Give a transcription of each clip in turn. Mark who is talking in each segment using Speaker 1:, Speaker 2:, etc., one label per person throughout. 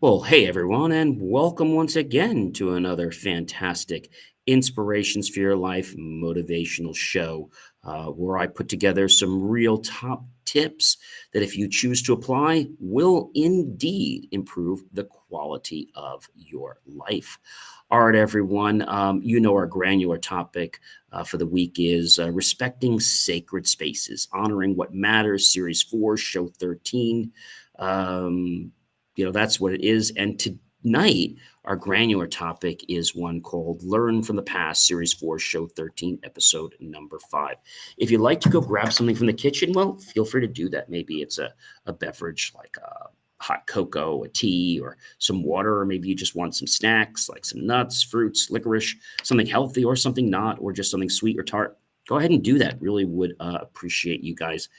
Speaker 1: Well, hey everyone, and welcome once again to another fantastic Inspirations for Your Life motivational show where I put together some real top tips that, if you choose to apply, will indeed improve the quality of your life. All right, everyone, our granular topic for the week is respecting sacred spaces, honoring what matters, Series 4, Show 13. Um, that's what it is. And tonight, our granular topic is one called Learn from the Past, Series 4, Show 13, Episode number 5. If you'd like to go grab something from the kitchen, well, feel free to do that. Maybe it's a beverage like hot cocoa, a tea, or some water, or maybe you just want some snacks like some nuts, fruits, licorice, something healthy or something not, or just something sweet or tart. Go ahead and do that. Really would appreciate you guys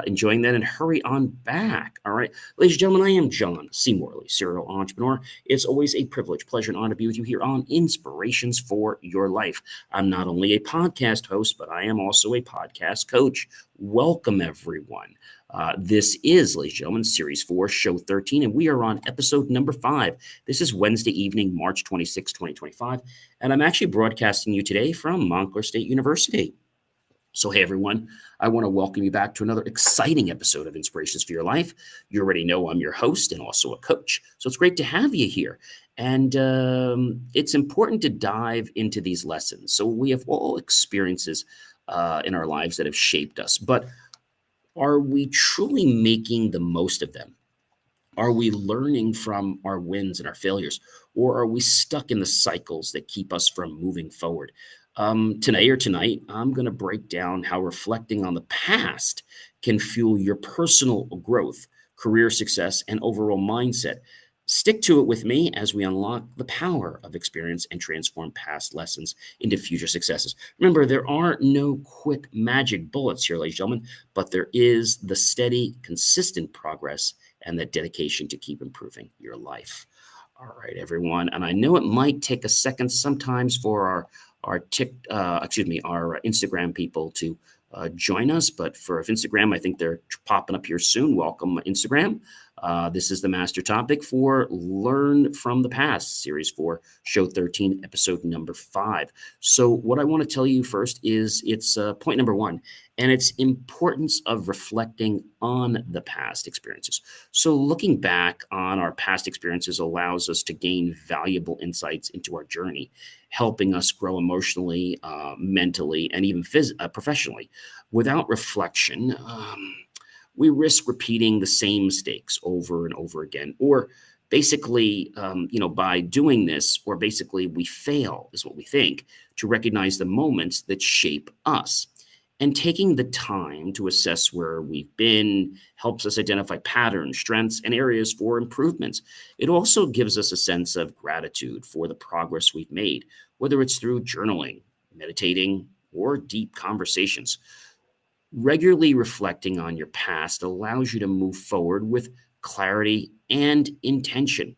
Speaker 1: enjoying that, and hurry on back. All right. Ladies and gentlemen, I am John C. Morley, serial entrepreneur. It's always a privilege, pleasure, and honor to be with you here on Inspirations for Your Life. I'm not only a podcast host, but I am also a podcast coach. Welcome, everyone. This is, ladies and gentlemen, Series 4, Show 13, and we are on episode number 5. This is Wednesday evening, March 26, 2025, and I'm actually broadcasting you today from Montclair State University. So, hey, everyone, I want to welcome you back to another exciting episode of Inspirations for Your Life. You already know I'm your host and also a coach. So it's great to have you here. And it's important to dive into these lessons. So we have all experiences in our lives that have shaped us, but are we truly making the most of them? Are we learning from our wins and our failures, or are we stuck in the cycles that keep us from moving forward? Tonight, I'm going to break down how reflecting on the past can fuel your personal growth, career success, and overall mindset. Stick to it with me as we unlock the power of experience and transform past lessons into future successes. Remember, there are no quick magic bullets here, ladies and gentlemen, but there is the steady, consistent progress and the dedication to keep improving your life. All right, everyone. And I know it might take a second sometimes for our Instagram people to join us. But for Instagram, I think they're popping up here soon. Welcome, Instagram. This is the master topic for Learn from the Past, Series 4, Show 13, Episode number 5. So what I want to tell you first is it's point number 1, and it's importance of reflecting on the past experiences. So looking back on our past experiences allows us to gain valuable insights into our journey, helping us grow emotionally, mentally, and even professionally. Without reflection, we risk repeating the same mistakes over and over again, or basically, by doing this, or basically we fail, is what we think, to recognize the moments that shape us. And taking the time to assess where we've been helps us identify patterns, strengths, and areas for improvements. It also gives us a sense of gratitude for the progress we've made, whether it's through journaling, meditating, or deep conversations. Regularly reflecting on your past allows you to move forward with clarity and intention.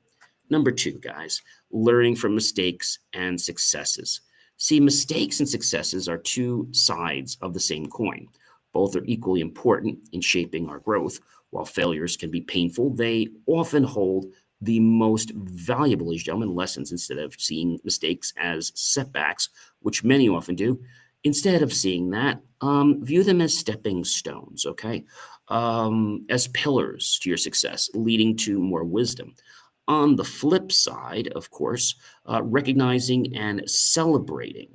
Speaker 1: Number 2, guys, learning from mistakes and successes. See, mistakes and successes are two sides of the same coin. Both are equally important in shaping our growth. While failures can be painful, they often hold the most valuable, ladies and gentlemen, lessons. Instead of seeing mistakes as setbacks, which many often do, instead of seeing that, view them as stepping stones, okay? As pillars to your success, leading to more wisdom. On the flip side, of course, recognizing and celebrating,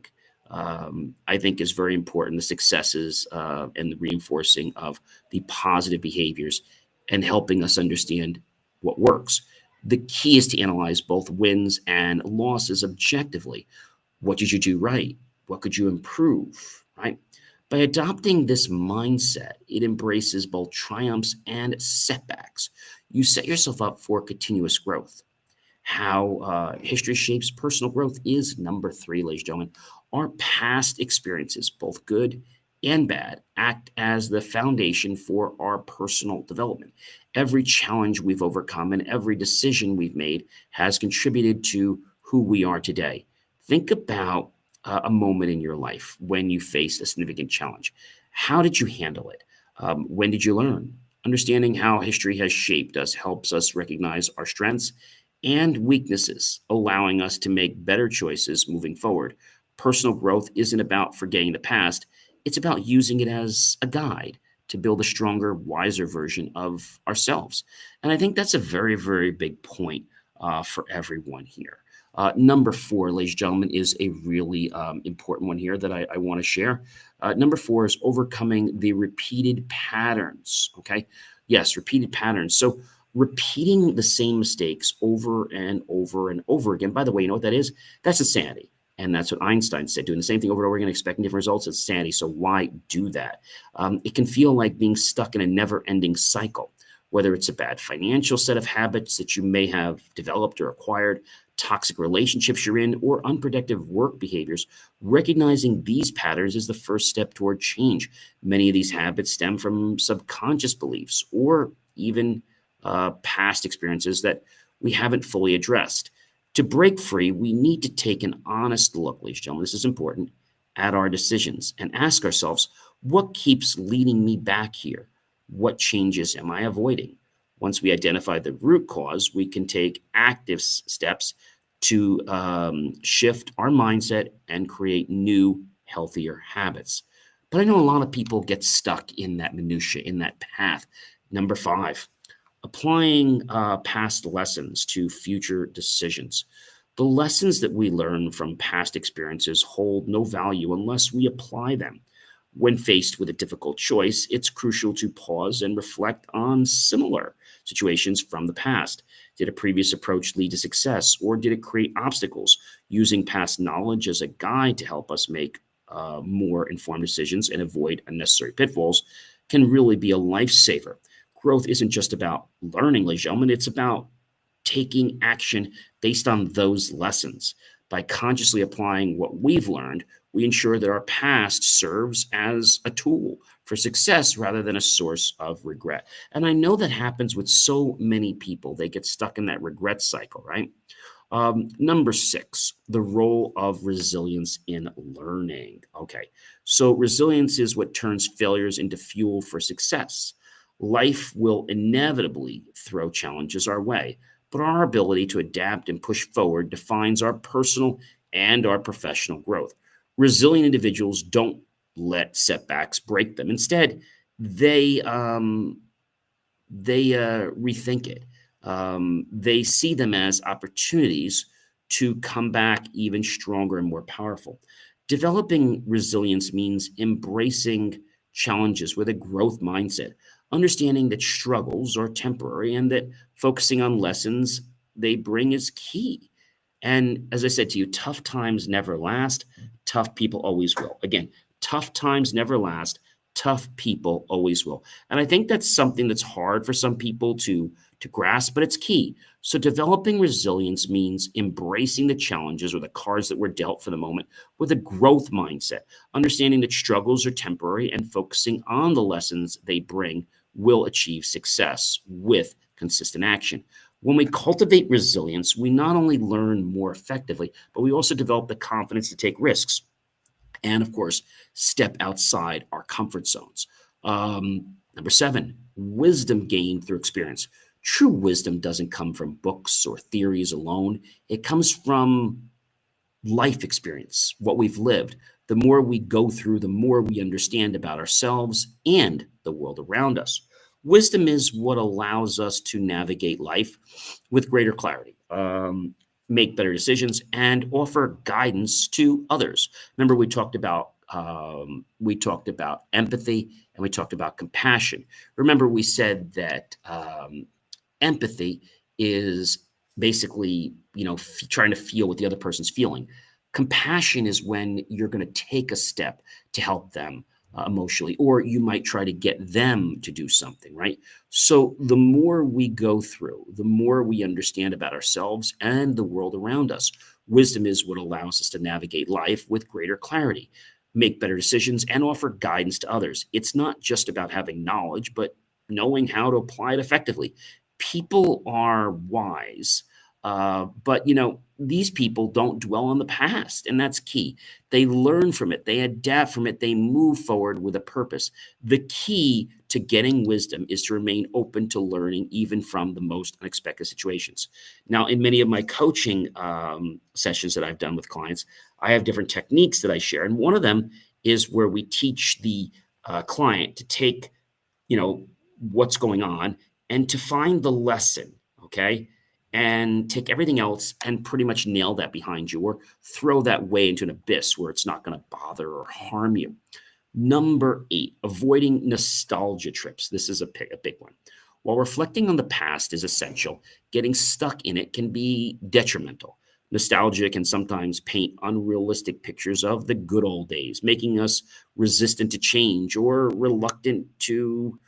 Speaker 1: I think, is very important. The successes and the reinforcing of the positive behaviors and helping us understand what works. The key is to analyze both wins and losses objectively. What did you do right? What could you improve? Right? By adopting this mindset, it embraces both triumphs and setbacks. You set yourself up for continuous growth. How history shapes personal growth is number 3, ladies and gentlemen. Our past experiences, both good and bad, act as the foundation for our personal development. Every challenge we've overcome and every decision we've made has contributed to who we are today. Think about a moment in your life when you faced a significant challenge. How did you handle it? When did you learn? Understanding how history has shaped us helps us recognize our strengths and weaknesses, allowing us to make better choices moving forward. Personal growth isn't about forgetting the past, it's about using it as a guide to build a stronger, wiser version of ourselves. And I think that's a very, very big point for everyone here. Number four, ladies and gentlemen, is a really important one here that I want to share. Number four is overcoming the repeated patterns. Okay. Yes, repeated patterns. So, repeating the same mistakes over and over and over again. By the way, you know what that is? That's insanity. And that's what Einstein said. Doing the same thing over and over again, expecting different results, it's insanity. So why do that? It can feel like being stuck in a never-ending cycle, whether it's a bad financial set of habits that you may have developed or acquired, toxic relationships you're in, or unproductive work behaviors. Recognizing these patterns is the first step toward change. Many of these habits stem from subconscious beliefs or even past experiences that we haven't fully addressed. To break free, we need to take an honest look, ladies and gentlemen, this is important, at our decisions and ask ourselves, what keeps leading me back here? What changes am I avoiding? Once we identify the root cause, we can take active steps to shift our mindset and create new, healthier habits. But I know a lot of people get stuck in that minutia, in that path. Number five, applying past lessons to future decisions. The lessons that we learn from past experiences hold no value unless we apply them. When faced with a difficult choice, it's crucial to pause and reflect on similar situations from the past. Did a previous approach lead to success, or did it create obstacles? Using past knowledge as a guide to help us make more informed decisions and avoid unnecessary pitfalls can really be a lifesaver. Growth isn't just about learning, ladies and gentlemen, it's about taking action based on those lessons. By consciously applying what we've learned, we ensure that our past serves as a tool for success rather than a source of regret. And I know that happens with so many people. They get stuck in that regret cycle, right? Number six, the role of resilience in learning. Okay, so resilience is what turns failures into fuel for success. Life will inevitably throw challenges our way, but our ability to adapt and push forward defines our personal and our professional growth. Resilient individuals don't let setbacks break them. Instead, they rethink it. They see them as opportunities to come back even stronger and more powerful. Developing resilience means embracing challenges with a growth mindset, understanding that struggles are temporary and that focusing on lessons they bring is key. And as I said to you, tough times never last. Tough people always will. Again, tough times never last. Tough people always will. And I think that's something that's hard for some people to grasp, but it's key. So developing resilience means embracing the challenges or the cards that were dealt for the moment with a growth mindset, understanding that struggles are temporary and focusing on the lessons they bring will achieve success with consistent action. When we cultivate resilience, we not only learn more effectively, but we also develop the confidence to take risks and, of course, step outside our comfort zones. Number seven, wisdom gained through experience. True wisdom doesn't come from books or theories alone, it comes from life experience, what we've lived. The more we go through, the more we understand about ourselves and the world around us. Wisdom is what allows us to navigate life with greater clarity, make better decisions, and offer guidance to others. Remember, we talked about empathy and we talked about compassion. Remember, we said that empathy is basically, trying to feel what the other person's feeling. Compassion is when you're going to take a step to help them emotionally, or you might try to get them to do something, right? So the more we go through, the more we understand about ourselves and the world around us. Wisdom is what allows us to navigate life with greater clarity, make better decisions, and offer guidance to others. It's not just about having knowledge, but knowing how to apply it effectively. People are wise, but these people don't dwell on the past, and that's key. They learn from it, they adapt from it, they move forward with a purpose. The key to getting wisdom is to remain open to learning even from the most unexpected situations. Now, in many of my coaching sessions that I've done with clients, I have different techniques that I share. And one of them is where we teach the client to take, what's going on and to find the lesson, okay? And take everything else and pretty much nail that behind you or throw that way into an abyss where it's not going to bother or harm you. Number 8, avoiding nostalgia trips. This is a big one. While reflecting on the past is essential, getting stuck in it can be detrimental. Nostalgia can sometimes paint unrealistic pictures of the good old days, making us resistant to change or reluctant to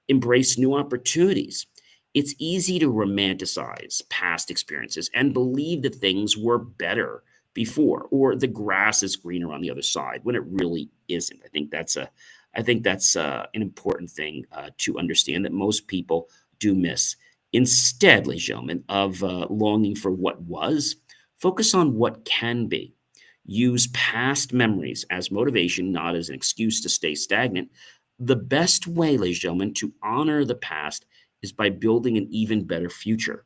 Speaker 1: embrace new opportunities. It's easy to romanticize past experiences and believe that things were better before or the grass is greener on the other side when it really isn't. I think that's an important thing to understand that most people do miss. Instead, ladies and gentlemen, of longing for what was, focus on what can be. Use past memories as motivation, not as an excuse to stay stagnant. The best way, ladies and gentlemen, to honor the past is by building an even better future.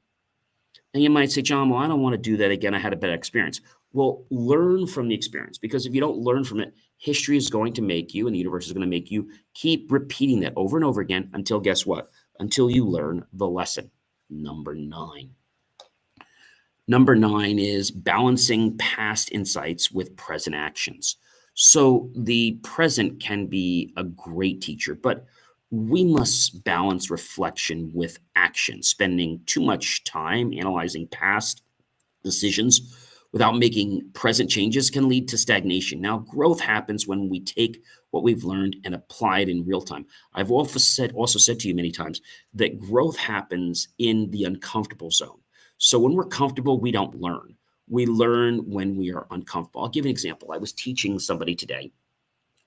Speaker 1: And you might say, John, well, I don't want to do that again. I had a bad experience. Well, learn from the experience because if you don't learn from it, history is going to make you and the universe is going to make you keep repeating that over and over again until guess what? Until you learn the lesson. Number 9. Number 9 is balancing past insights with present actions. So the present can be a great teacher, but we must balance reflection with action. Spending too much time analyzing past decisions without making present changes can lead to stagnation. Now, growth happens when we take what we've learned and apply it in real time. I've also said to you many times that growth happens in the uncomfortable zone. So when we're comfortable, we don't learn. We learn when we are uncomfortable. I'll give you an example. I was teaching somebody today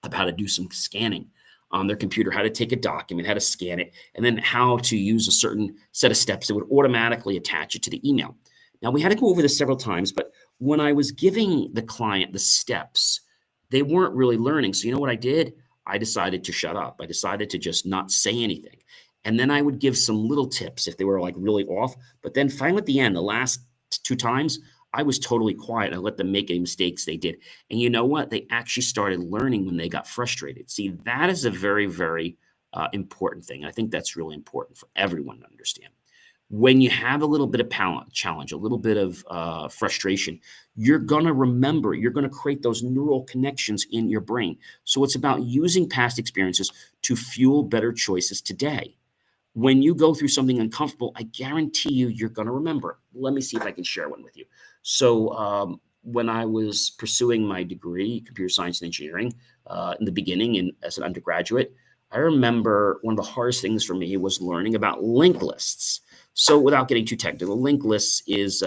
Speaker 1: of how to do some scanning on their computer, how to take a document, how to scan it, and then how to use a certain set of steps that would automatically attach it to the email. Now, we had to go over this several times, but when I was giving the client the steps, they weren't really learning. So, you know what I did? I decided to shut up. I decided to just not say anything. And then I would give some little tips if they were like really off. But then finally at the end, the last 2 times, I was totally quiet. I let them make any mistakes they did. And you know what? They actually started learning when they got frustrated. See, that is a very, very important thing. I think that's really important for everyone to understand. When you have a little bit of challenge, a little bit of frustration, you're going to remember, you're going to create those neural connections in your brain. So it's about using past experiences to fuel better choices today. When you go through something uncomfortable, I guarantee you're going to remember. Let me see if I can share one with you. So, when I was pursuing my degree, computer science and engineering, in the beginning and as an undergraduate, I remember one of the hardest things for me was learning about linked lists. So, without getting too technical, linked lists is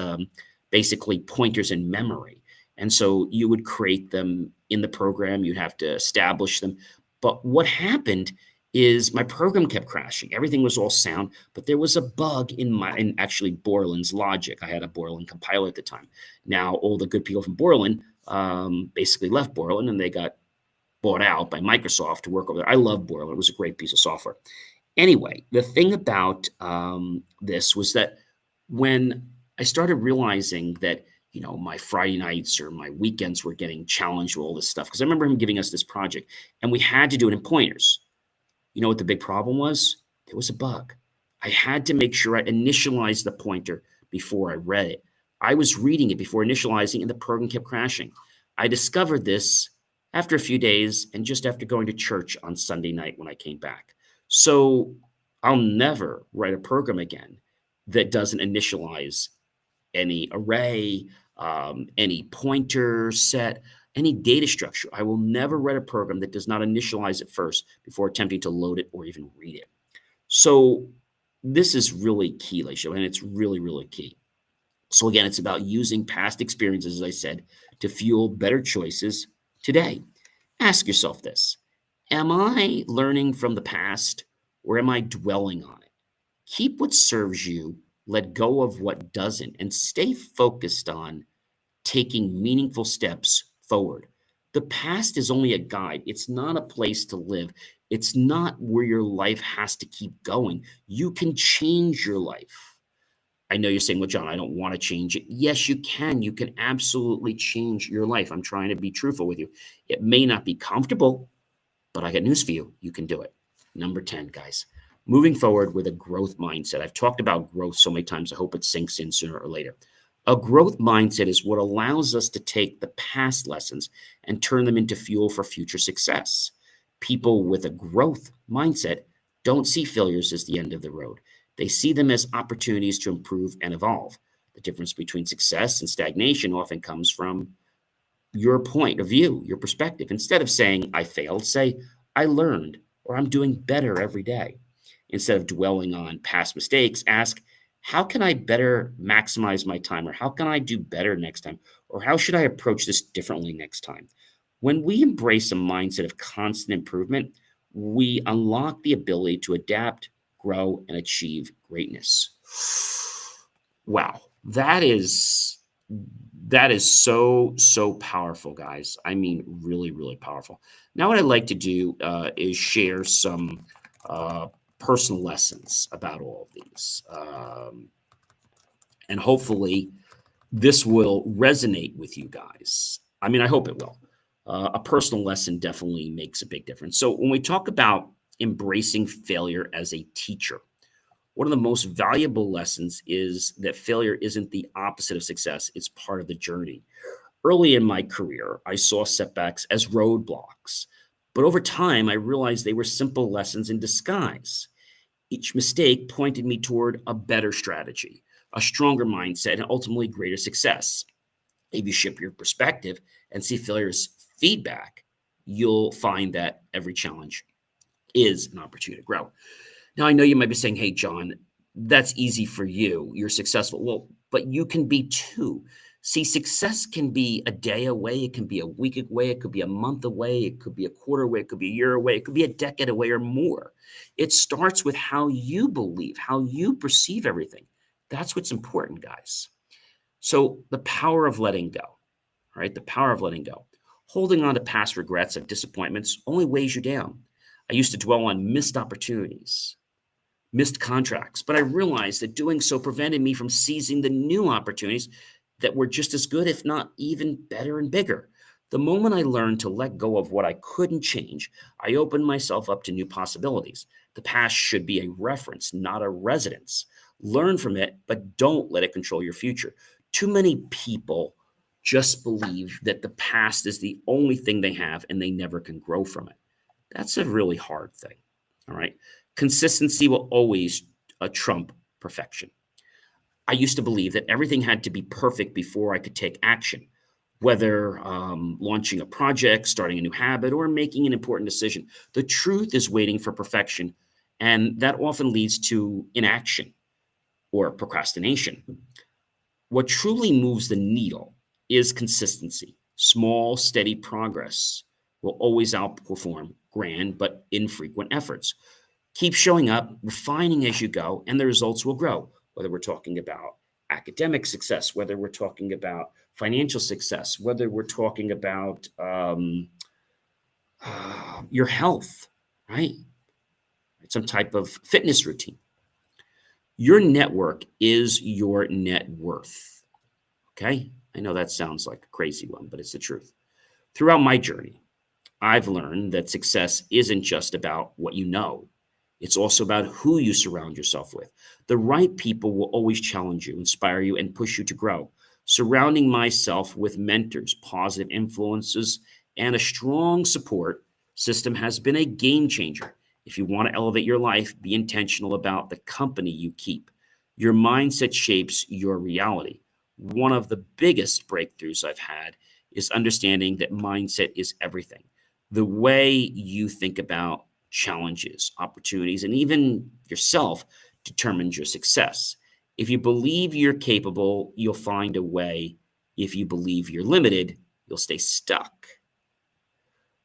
Speaker 1: basically pointers in memory. And so you would create them in the program, you'd have to establish them. But what happened is my program kept crashing. Everything was all sound, but there was a bug in actually Borland's logic. I had a Borland compiler at the time. Now, all the good people from Borland basically left Borland and they got bought out by Microsoft to work over there. I love Borland. It was a great piece of software. Anyway, the thing about this was that when I started realizing that, my Friday nights or my weekends were getting challenged with all this stuff, because I remember him giving us this project and we had to do it in pointers. You know what the big problem was? There was a bug. I had to make sure I initialized the pointer before I read it. I was reading it before initializing, and the program kept crashing. I discovered this after a few days and just after going to church on Sunday night when I came back. So I'll never write a program again that doesn't initialize any array, any pointer set, any data structure. I will never write a program that does not initialize it first before attempting to load it or even read it. So this is really key, Laisha, and it's really, really key. So again, it's about using past experiences, as I said, to fuel better choices today. Ask yourself this: am I learning from the past or am I dwelling on it? Keep what serves you, let go of what doesn't, and stay focused on taking meaningful steps forward. The past is only a guide, it's not a place to live. It's not where your life has to keep going. You can change your life. I know you're saying, well, John, I don't want to change it. Yes, you can. You can absolutely change your life. I'm trying to be truthful with you. It may not be comfortable, but I got news for you. You can do it. Number 10, guys, moving forward with a growth mindset. I've talked about growth so many times. I hope it sinks in sooner or later. A growth mindset is what allows us to take the past lessons and turn them into fuel for future success. People with a growth mindset don't see failures as the end of the road. They see them as opportunities to improve and evolve. The difference between success and stagnation often comes from your point of view, your perspective. Instead of saying, I failed, say, I learned, or I'm doing better every day. Instead of dwelling on past mistakes, ask, how can I better maximize my time? Or how can I do better next time? Or how should I approach this differently next time? When we embrace a mindset of constant improvement, we unlock the ability to adapt, grow, and achieve greatness. Wow, that is so powerful, guys. I mean, really, really powerful. Now, what I'd like to do is share some uh, personal lessons about all of these, and hopefully, this will resonate with you guys. I mean, I hope it will. A personal lesson definitely makes a big difference. So, when we talk about embracing failure as a teacher, one of the most valuable lessons is that failure isn't the opposite of success, it's part of the journey. Early in my career, I saw setbacks as roadblocks, but over time, I realized they were simple lessons in disguise. Each mistake pointed me toward a better strategy, a stronger mindset, and ultimately greater success. If you shift your perspective and see failure as feedback, you'll find that every challenge is an opportunity to grow. Now, I know you might be saying, hey, John, that's easy for you. You're successful. Well, but you can be too. See, success can be a day away. It can be a week away. It could be a month away. It could be a quarter away. It could be a year away. It could be a decade away or more. It starts with how you believe, how you perceive everything. That's what's important, guys. So, the power of letting go, right? The power of letting go. Holding on to past regrets and disappointments only weighs you down. I used to dwell on missed opportunities, missed contracts, but I realized that doing so prevented me from seizing the new opportunities that were just as good, if not even better and bigger. The moment I learned to let go of what I couldn't change, I opened myself up to new possibilities. The past should be a reference, not a residence. Learn from it, but don't let it control your future. Too many people just believe that the past is the only thing they have and they never can grow from it. That's a really hard thing. All right. Consistency will always trump perfection. I used to believe that everything had to be perfect before I could take action, whether launching a project, starting a new habit, or making an important decision. The truth is waiting for perfection, and that often leads to inaction or procrastination. What truly moves the needle is consistency. Small, steady progress will always outperform grand but infrequent efforts. Keep showing up, refining as you go, and the results will grow. Whether we're talking about academic success, whether we're talking about financial success, whether we're talking about your health, right? Some type of fitness routine. Your network is your net worth. Okay. I know that sounds like a crazy one, but it's the truth. Throughout my journey, I've learned that success isn't just about what you know. It's also about who you surround yourself with. The right people will always challenge you, inspire you, and push you to grow. Surrounding myself with mentors, positive influences, and a strong support system has been a game changer. If you want to elevate your life, be intentional about the company you keep. Your mindset shapes your reality. One of the biggest breakthroughs I've had is understanding that mindset is everything. The way you think about challenges, opportunities, and even yourself determines your success. If you believe you're capable, you'll find a way. If you believe you're limited, you'll stay stuck.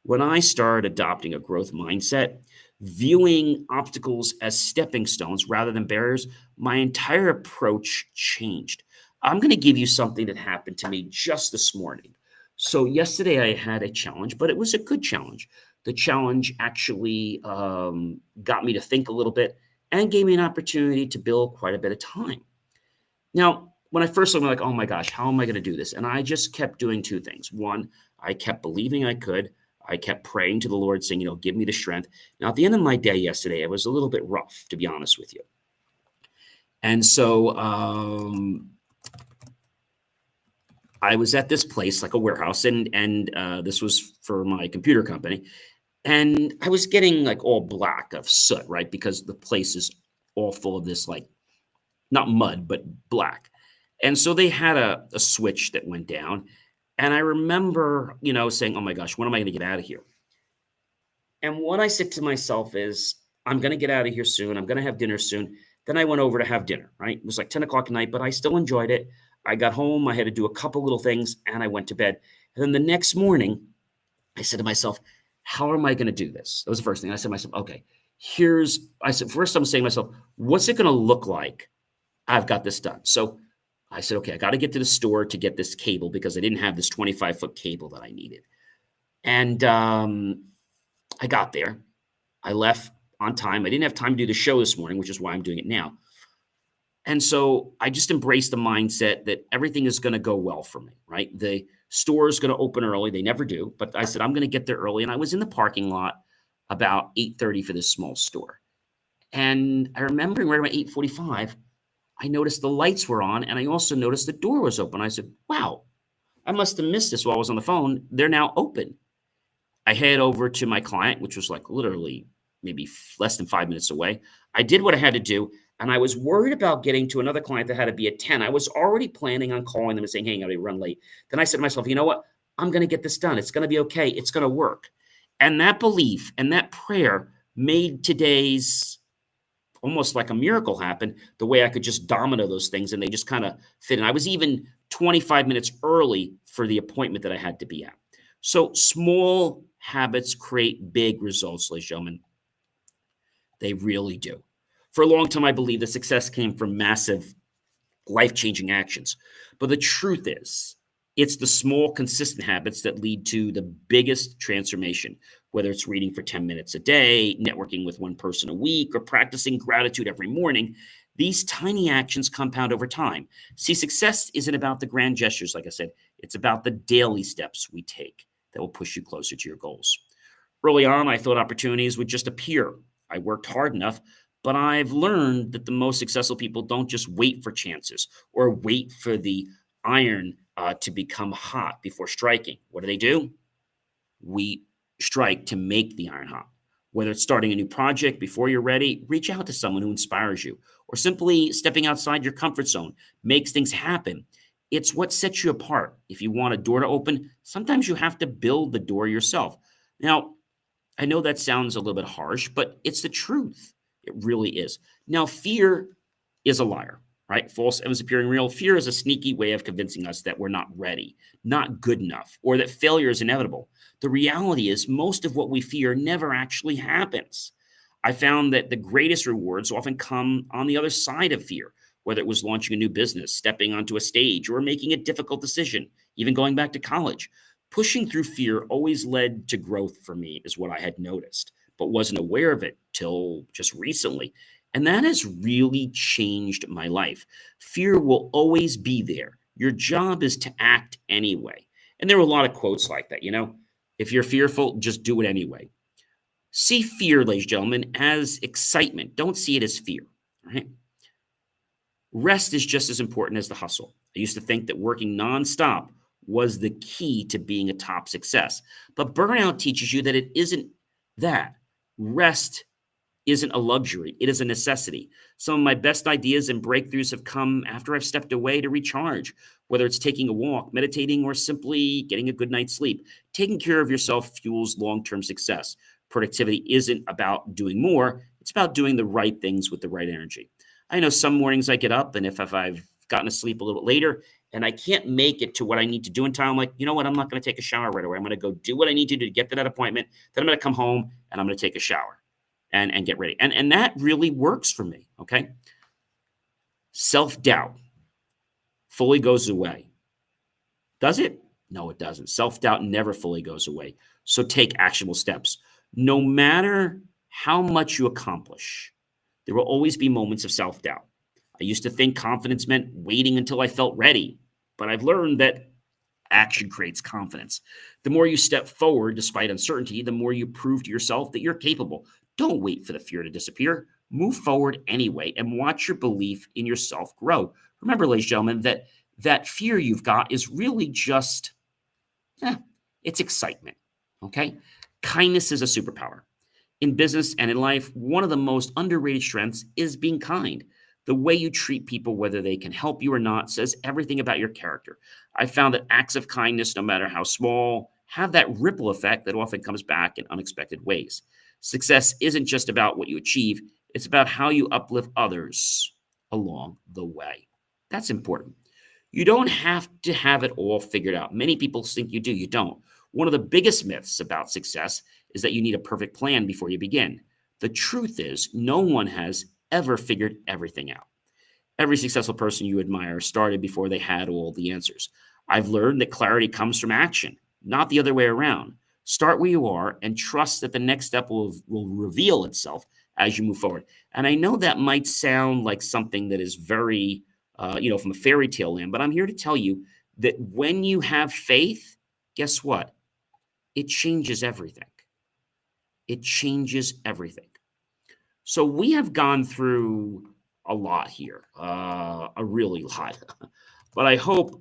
Speaker 1: When I started adopting a growth mindset, viewing obstacles as stepping stones rather than barriers, my entire approach changed. I'm going to give you something that happened to me just this morning. So, yesterday I had a challenge, but it was a good challenge. The challenge actually got me to think a little bit and gave me an opportunity to build quite a bit of time. Now, when I first looked, I'm like, oh my gosh, how am I going to do this? And I just kept doing two things. One, I kept believing I could. I kept praying to the Lord, saying, give me the strength. Now, at the end of my day yesterday, it was a little bit rough, to be honest with you. And so I was at this place, like a warehouse, and this was for my computer company. And I was getting like all black of soot, right? Because the place is all full of this, like, not mud, but black. And so they had a switch that went down. And I remember, saying, oh my gosh, when am I going to get out of here? And what I said to myself is, I'm going to get out of here soon. I'm going to have dinner soon. Then I went over to have dinner, right? It was like 10 o'clock at night, but I still enjoyed it. I got home. I had to do a couple little things and I went to bed. And then the next morning, I said to myself, how am I going to do this? That was the first thing. I said to myself, okay, first I'm saying to myself, what's it going to look like? I've got this done. So I said, okay, I got to get to the store to get this cable because I didn't have this 25-foot cable that I needed. And I got there. I left on time. I didn't have time to do the show this morning, which is why I'm doing it now. And so I just embraced the mindset that everything is going to go well for me, right? The store is going to open early. They never do. But I said, I'm going to get there early. And I was in the parking lot about 8:30 for this small store. And I remember right around 8:45, I noticed the lights were on. And I also noticed the door was open. I said, wow, I must have missed this while I was on the phone. They're now open. I head over to my client, which was like literally maybe less than 5 minutes away. I did what I had to do. And I was worried about getting to another client that had to be at 10. I was already planning on calling them and saying, hey, I'm going to run late. Then I said to myself, you know what? I'm going to get this done. It's going to be okay. It's going to work. And that belief and that prayer made today's almost like a miracle happen, the way I could just domino those things and they just kind of fit in. I was even 25 minutes early for the appointment that I had to be at. So small habits create big results, ladies and gentlemen. They really do. For a long time, I believe that success came from massive, life-changing actions. But the truth is, it's the small, consistent habits that lead to the biggest transformation, whether it's reading for 10 minutes a day, networking with one person a week, or practicing gratitude every morning. These tiny actions compound over time. See, success isn't about the grand gestures, like I said. It's about the daily steps we take that will push you closer to your goals. Early on, I thought opportunities would just appear. I worked hard enough, but I've learned that the most successful people don't just wait for chances or wait for the iron to become hot before striking. What do? We strike to make the iron hot. Whether it's starting a new project before you're ready, reach out to someone who inspires you, or simply stepping outside your comfort zone makes things happen. It's what sets you apart. If you want a door to open, sometimes you have to build the door yourself. Now, I know that sounds a little bit harsh, but it's the truth. It really is. Now, fear is a liar, right? False evidence appearing real. Fear is a sneaky way of convincing us that we're not ready, not good enough, or that failure is inevitable. The reality is most of what we fear never actually happens. I found that the greatest rewards often come on the other side of fear, whether it was launching a new business, stepping onto a stage, or making a difficult decision, even going back to college. Pushing through fear always led to growth for me, is what I had noticed, but wasn't aware of it till just recently. And that has really changed my life. Fear will always be there. Your job is to act anyway. And there were a lot of quotes like that, if you're fearful, just do it anyway. See fear, ladies and gentlemen, as excitement. Don't see it as fear, right? Rest is just as important as the hustle. I used to think that working nonstop was the key to being a top success. But burnout teaches you that it isn't that. Rest isn't a luxury. It is a necessity. Some of my best ideas and breakthroughs have come after I've stepped away to recharge, whether it's taking a walk, meditating, or simply getting a good night's sleep. Taking care of yourself fuels long-term success. Productivity isn't about doing more. It's about doing the right things with the right energy. I know some mornings I get up, and if I've gotten to sleep a little bit later and I can't make it to what I need to do in time, I'm like, you know what? I'm not going to take a shower right away. I'm going to go do what I need to do to get to that appointment. Then I'm going to come home and I'm going to take a shower and get ready. And that really works for me, okay? Self-doubt fully goes away. Does it? No, it doesn't. Self-doubt never fully goes away. So take actionable steps. No matter how much you accomplish, there will always be moments of self doubt. I used to think confidence meant waiting until I felt ready, but I've learned that action creates confidence. The more you step forward despite uncertainty, the more you prove to yourself that you're capable. Don't wait for the fear to disappear. Move forward anyway and watch your belief in yourself grow. Remember, ladies and gentlemen, that fear you've got is really just eh, it's excitement. Okay? Kindness is a superpower. In business and in life, one of the most underrated strengths is being kind. The way you treat people, whether they can help you or not, says everything about your character. I found that acts of kindness, no matter how small, have that ripple effect that often comes back in unexpected ways. Success isn't just about what you achieve, it's about how you uplift others along the way. That's important. You don't have to have it all figured out. Many people think you do, you don't. One of the biggest myths about success is that you need a perfect plan before you begin. The truth is, no one has ever figured everything out. Every successful person you admire started before they had all the answers. I've learned that clarity comes from action, not the other way around. Start where you are and trust that the next step will reveal itself as you move forward. And I know that might sound like something that is very, from a fairy tale land, but I'm here to tell you that when you have faith, guess what? It changes everything. It changes everything. So we have gone through a lot here, a really lot. But I hope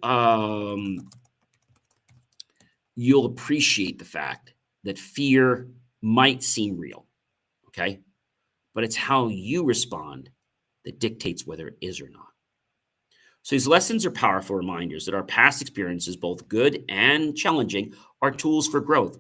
Speaker 1: you'll appreciate the fact that fear might seem real, okay? But it's how you respond that dictates whether it is or not. So these lessons are powerful reminders that our past experiences, both good and challenging, are tools for growth.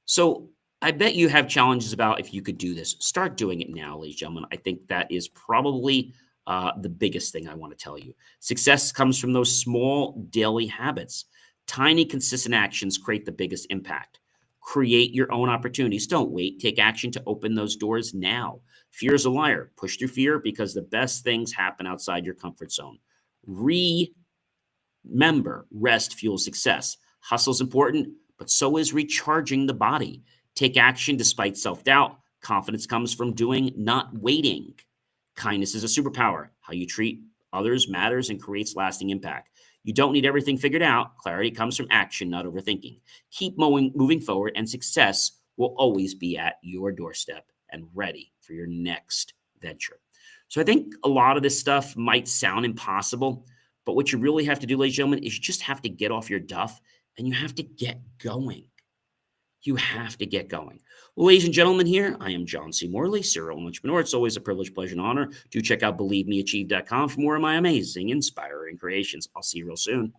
Speaker 1: So I bet you have challenges about if you could do this. Start doing it now, ladies and gentlemen. I think that is probably the biggest thing I want to tell you. Success comes from those small daily habits. Tiny, consistent actions create the biggest impact. Create your own opportunities. Don't wait. Take action to open those doors now. Fear is a liar. Push through fear because the best things happen outside your comfort zone. Remember, rest fuels success. Hustle is important, but so is recharging the body. Take action despite self doubt. Confidence comes from doing, not waiting. Kindness is a superpower. How you treat others matters and creates lasting impact. You don't need everything figured out. Clarity comes from action, not overthinking. Keep moving forward, and success will always be at your doorstep and ready for your next venture. So I think a lot of this stuff might sound impossible, but what you really have to do, ladies and gentlemen, is you just have to get off your duff and you have to get going. You have to get going. Well, ladies and gentlemen, here I am John C. Morley, serial entrepreneur. It's always a privilege, pleasure, and honor. Do check out BelieveMeAchieve.com for more of my amazing, inspiring creations. I'll see you real soon.